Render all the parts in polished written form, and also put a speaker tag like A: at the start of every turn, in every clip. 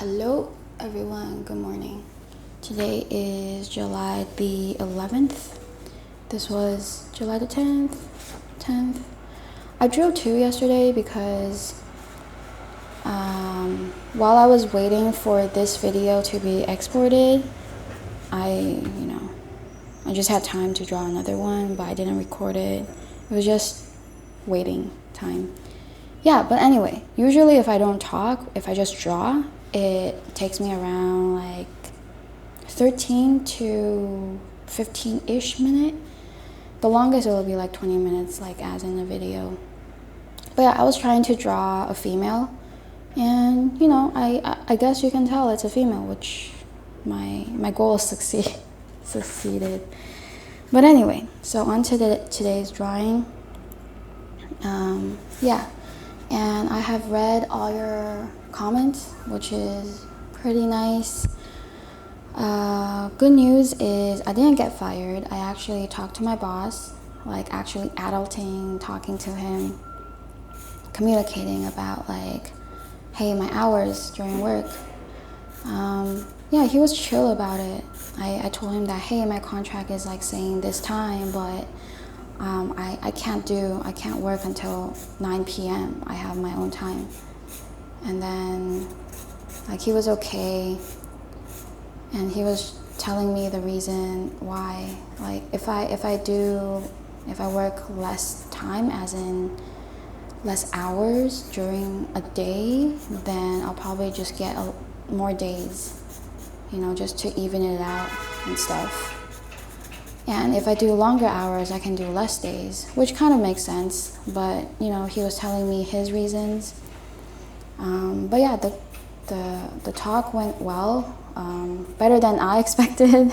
A: Hello everyone, good morning. Today is July the 11th. This was July the 10th. I drew 2 yesterday because while I was waiting for this video to be exported, I just had time to draw another one, but I didn't record it. It was just waiting time. Yeah, but anyway, usually if I don't talk, if I just draw, it takes me around like 13 to 15-ish minute. The longest it will be like 20 minutes, like as in the video. But yeah, I was trying to draw a female, and I guess you can tell it's a female, which my goal succeeded. But anyway, so on to today's drawing. Yeah, and I have read all your comments, which is pretty nice. Good news is I didn't get fired. I actually talked to my boss, like actually adulting, talking to him, communicating about like, hey, my hours during work. Yeah, he was chill about it. I told him that, hey, my contract is like saying this time, but I can't work until 9 p.m. I have my own time. And then like he was okay, and he was telling me the reason why, like if I work less time, as in less hours during a day, then I'll probably just get more days, just to even it out and stuff. And if I do longer hours, I can do less days, which kind of makes sense. But he was telling me his reasons. But yeah, the talk went well, better than I expected,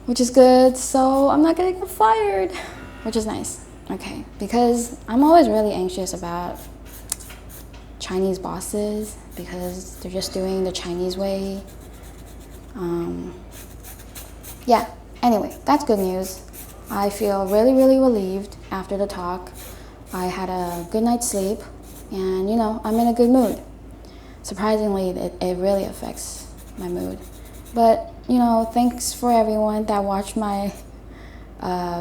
A: which is good. So I'm not gonna get fired, which is nice. Okay, because I'm always really anxious about Chinese bosses because they're just doing the Chinese way. Yeah, anyway, that's good news. I feel really, really relieved after the talk. I had a good night's sleep, and I'm in a good mood. Surprisingly, it really affects my mood. But thanks for everyone that watched my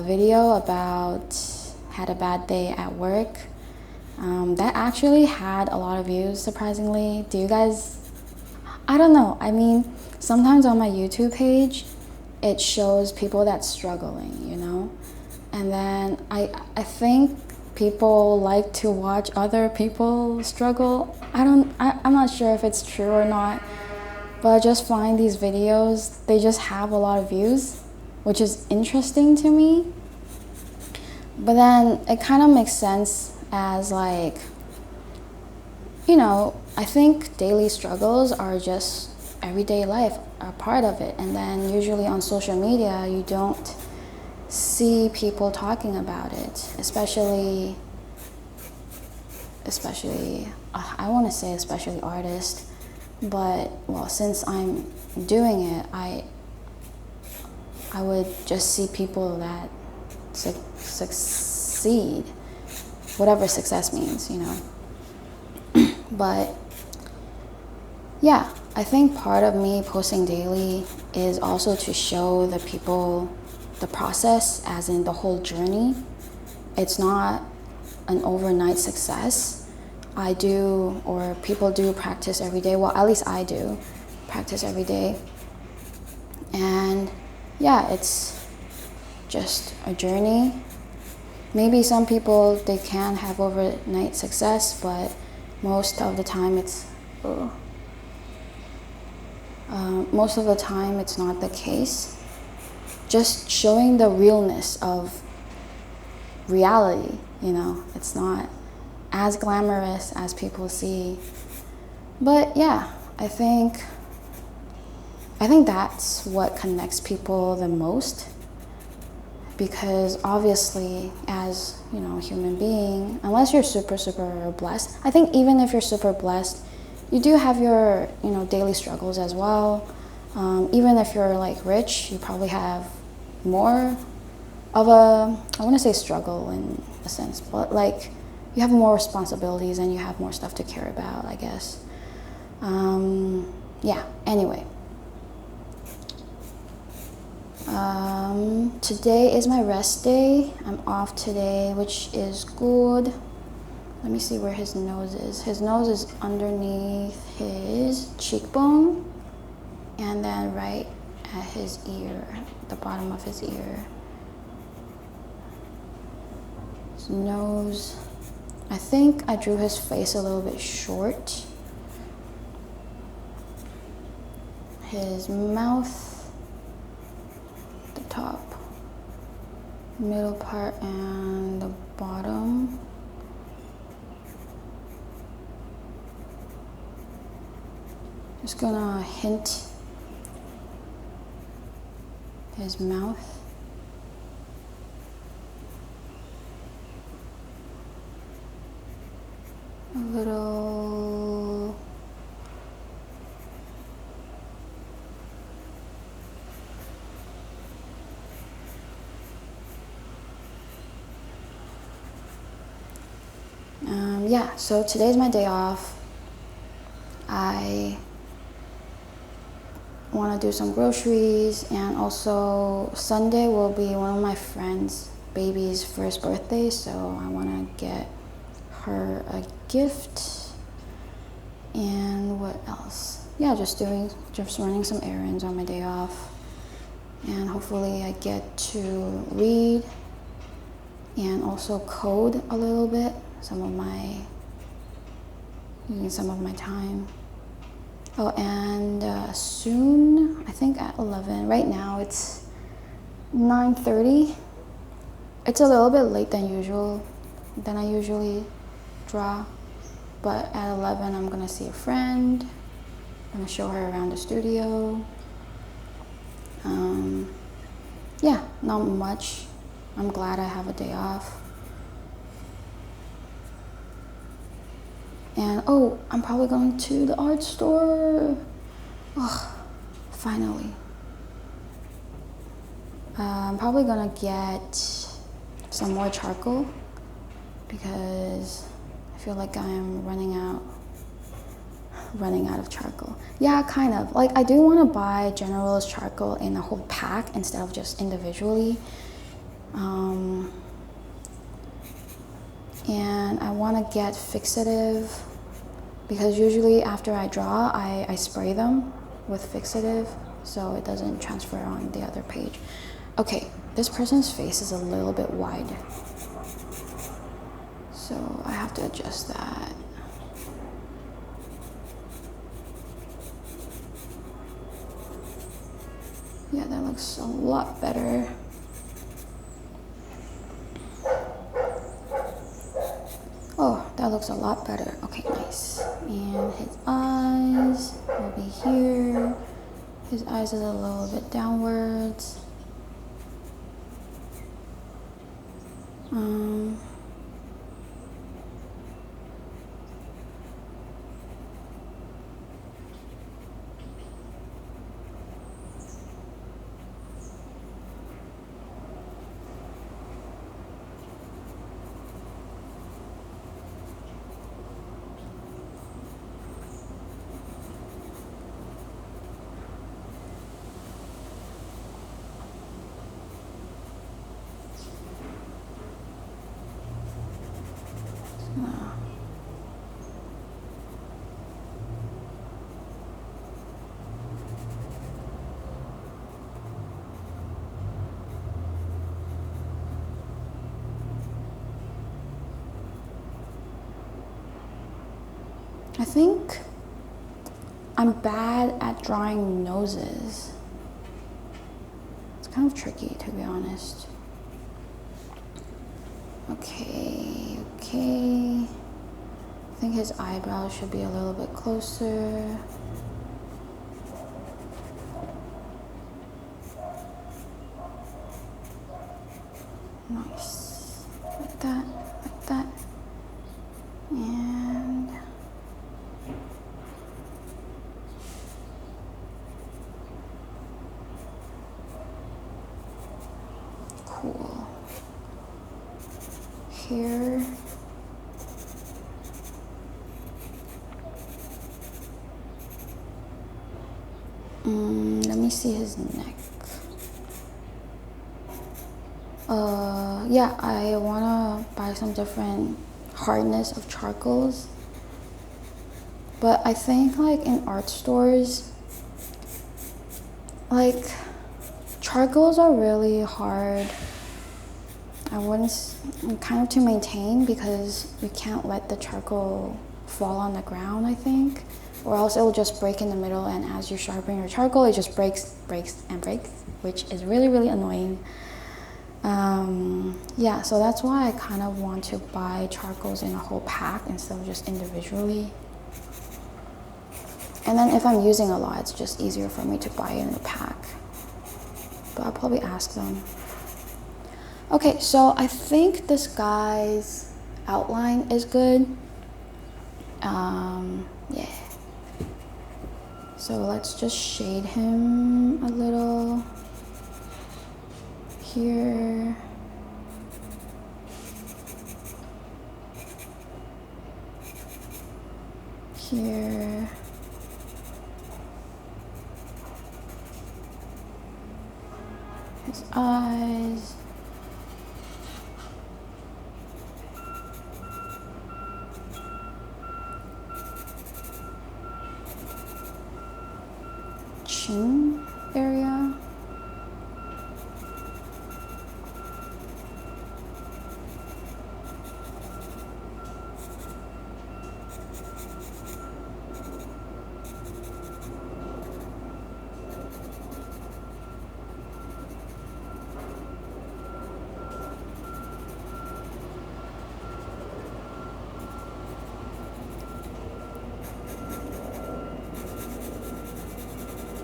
A: video about had a bad day at work. That actually had a lot of views, surprisingly. Do you guys, I don't know, I mean, sometimes on my YouTube page it shows people that's struggling, and then I think people like to watch other people struggle. I'm not sure if it's true or not, but I just find these videos, they just have a lot of views, which is interesting to me. But then it kind of makes sense as like, I think daily struggles are just everyday life, are part of it. And then usually on social media, you don't see people talking about it, especially I want to say especially artists, but well, since I'm doing it, I would just see people that succeed, whatever success means, But yeah, I think part of me posting daily is also to show the people the process, as in the whole journey. It's not an overnight success. People do practice every day. Well, at least I do practice every day. And yeah, it's just a journey. Maybe some people, they can have overnight success, but most of the time it's not the case. Just showing the realness of reality, it's not as glamorous as people see. But yeah, I think that's what connects people the most, because obviously as human being, unless you're super blessed, I think even if you're super blessed, you do have your daily struggles as well. Even if you're like rich, you probably have more of a, I want to say struggle in a sense, but like you have more responsibilities and you have more stuff to care about, I guess. yeah, anyway. Today is my rest day. I'm off today, which is good. Let me see where his nose is. His nose is underneath his cheekbone and then right at his ear, the bottom of his ear. His nose, I think I drew his face a little bit short. His mouth, the top, middle part, and the bottom. Just gonna hint his mouth. A little yeah, so today's my day off. I want to do some groceries, and also Sunday will be one of my friend's baby's first birthday, so I want to get her a gift. And what else? Yeah, just running some errands on my day off, and hopefully I get to read and also code a little bit, using some of my time. Oh, and soon, I think at 11, right now it's 9:30. It's a little bit late than I usually draw, but at 11 I'm gonna see a friend. I'm gonna show her around the studio. Yeah, not much. I'm glad I have a day off. And oh, I'm probably going to the art store. Oh, finally. I'm probably gonna get some more charcoal because I feel like I'm running out of charcoal. Yeah, kind of. Like, I do want to buy General's charcoal in a whole pack instead of just individually. And I want to get fixative because usually after I draw, I spray them with fixative so it doesn't transfer on the other page. Okay, this person's face is a little bit wide, so I have to adjust that. Yeah, that looks a lot better. Oh, that looks a lot better. Okay, nice. And his eyes will be here. His eyes is a little bit downwards. I think I'm bad at drawing noses. It's kind of tricky, to be honest. Okay. I think his eyebrows should be a little bit closer. Nice. Like that. And cool. Here. Let me see his neck. Yeah, I wanna buy some different hardness of charcoals. But I think like in art stores, like charcoals are really hard. I wouldn't kind of to maintain because you can't let the charcoal fall on the ground, I think, or else it will just break in the middle, and as you sharpen your charcoal it just breaks, which is really, really annoying. Yeah, so that's why I kind of want to buy charcoals in a whole pack instead of just individually. And then if I'm using a lot, it's just easier for me to buy it in a pack. But I'll probably ask them. Okay, so I think this guy's outline is good. Yeah. So let's just shade him a little here. Here. His eyes. Chin area.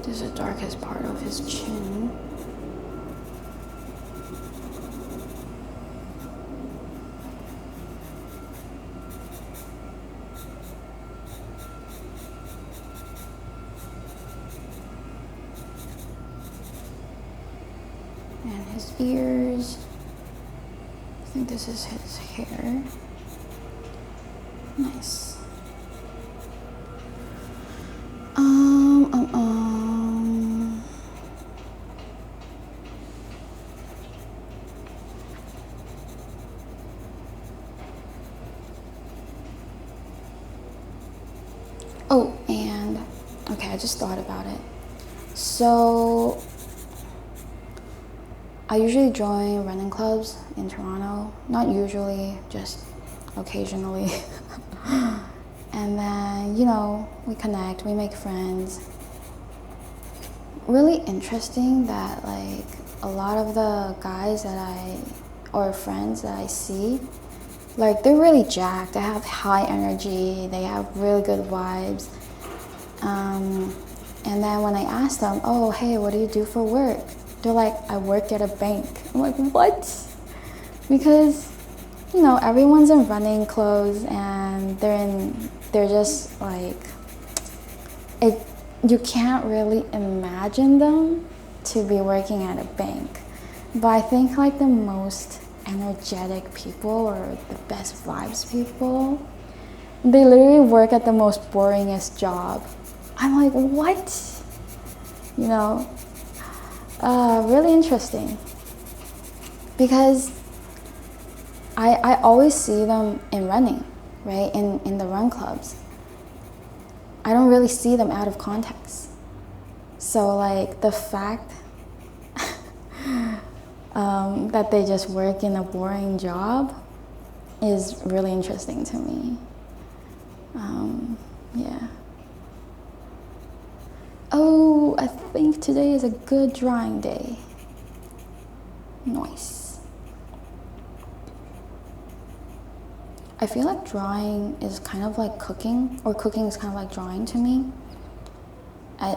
A: This is the darkest part of his chin. And his ears. I think this is his hair. Nice. Oh, and okay, I just thought about it. So I usually join running clubs in Toronto. Not usually, just occasionally. And then, you know, we connect, we make friends. Really interesting that like a lot of the guys or friends that I see, like they're really jacked, they have high energy, they have really good vibes. And then when I ask them, oh, hey, what do you do for work? They're like, I work at a bank. I'm like, what? Because, you know, everyone's in running clothes and they're just like, you can't really imagine them to be working at a bank. But I think like the most energetic people or the best vibes people, they literally work at the most boringest job. I'm like, what? You know, really interesting. Because I always see them in running, right? In the run clubs. I don't really see them out of context. So like the fact that they just work in a boring job is really interesting to me. Yeah. Oh, I think today is a good drawing day. Nice. I feel like drawing is kind of like cooking, or cooking is kind of like drawing to me,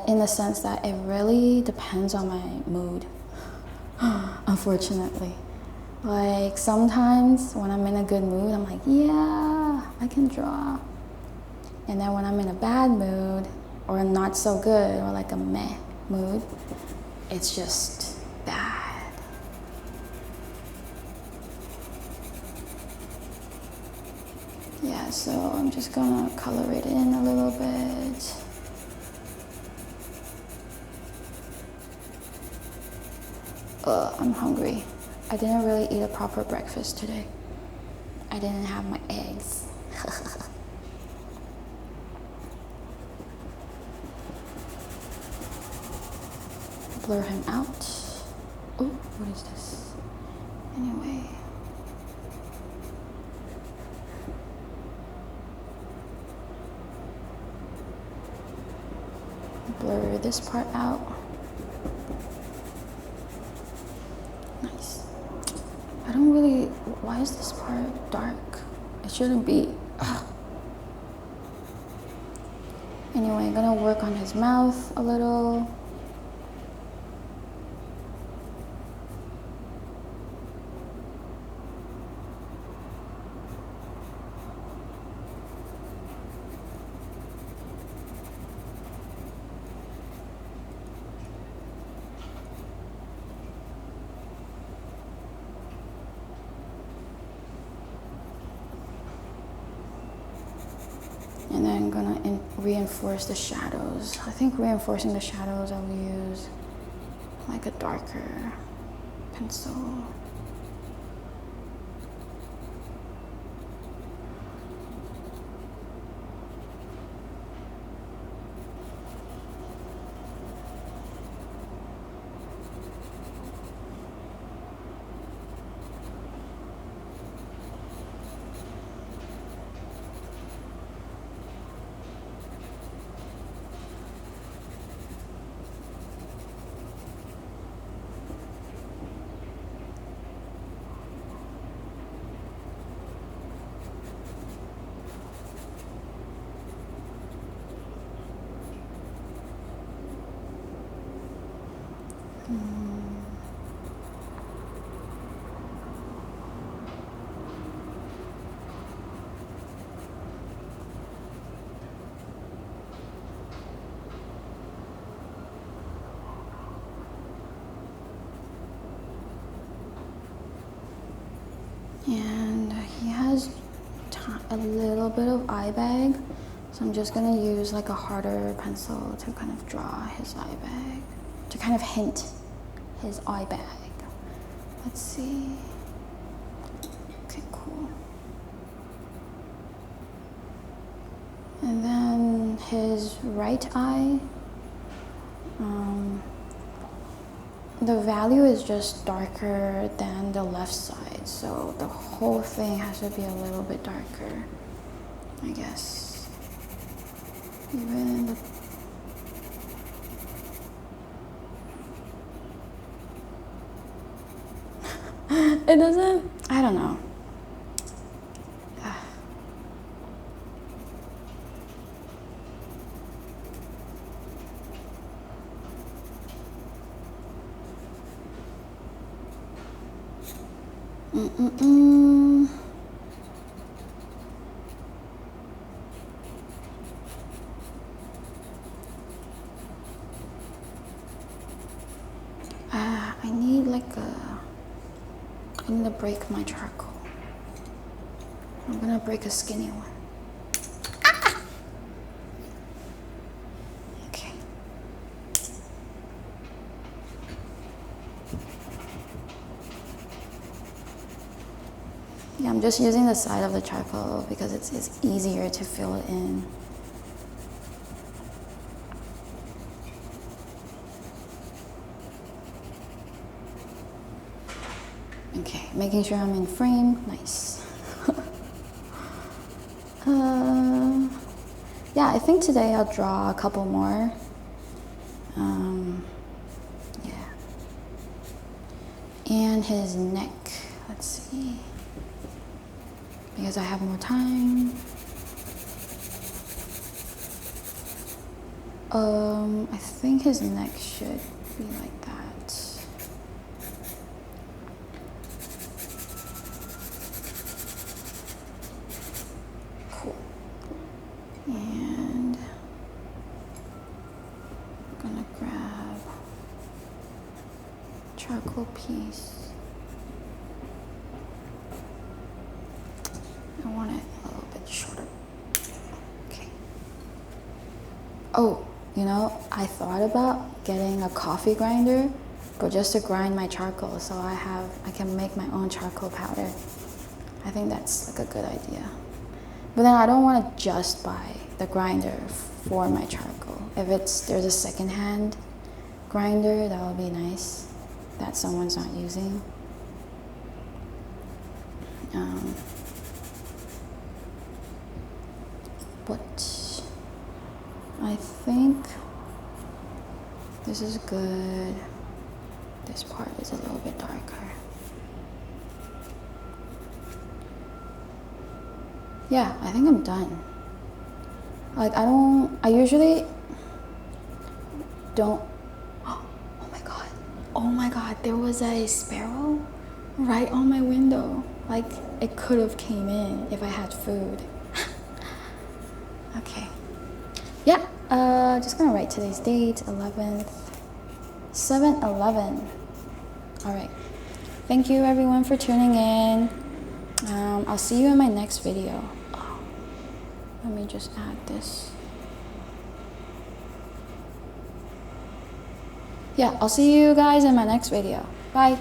A: in the sense that it really depends on my mood, unfortunately. Like sometimes when I'm in a good mood, I'm like, yeah, I can draw. And then when I'm in a bad mood, or not so good, or like a meh mood, it's just bad. Yeah, so I'm just gonna color it in a little bit. I'm hungry. I didn't really eat a proper breakfast today. I didn't have my eggs. Blur him out. Oh, what is this? Anyway. Blur this part out. Nice. I don't really, why is this part dark? It shouldn't be. Ugh. Anyway, I'm gonna work on his mouth a little. And then I'm gonna reinforce the shadows. I think reinforcing the shadows, I will use like a darker pencil. And he has a little bit of eye bag, so I'm just gonna use like a harder pencil to kind of draw his eye bag, to kind of hint his eye bag. Let's see. Okay, cool. And then his right eye, the value is just darker than the left side, so the whole thing has to be a little bit darker, I guess. Even the it doesn't, I don't know. I need I need to break my charcoal. I'm gonna break a skinny one. Ah! Okay. Yeah, I'm just using the side of the charcoal because it's easier to fill it in. Okay, making sure I'm in frame. Nice. Yeah, I think today I'll draw a couple more. Yeah. And his neck. Let's see. Because I have more time. I think his neck should be like that. Cool. And I'm gonna grab charcoal piece. I want it a little bit shorter. Okay. Oh, you know, I thought about getting a coffee grinder, but just to grind my charcoal so I can make my own charcoal powder. I think that's like a good idea. But then I don't want to just buy the grinder for my charcoal. If there's a secondhand grinder, that would be nice, that someone's not using. But I think this is good. This part is a little bit darker. Yeah, I think I'm done. Like I usually don't, oh my god, there was a sparrow right on my window. Like it could have came in if I had food. Okay. Yeah, just gonna write today's date, 11th, 7/11. All right. Thank you everyone for tuning in. I'll see you in my next video. Oh, let me just add this. Yeah, I'll see you guys in my next video. Bye.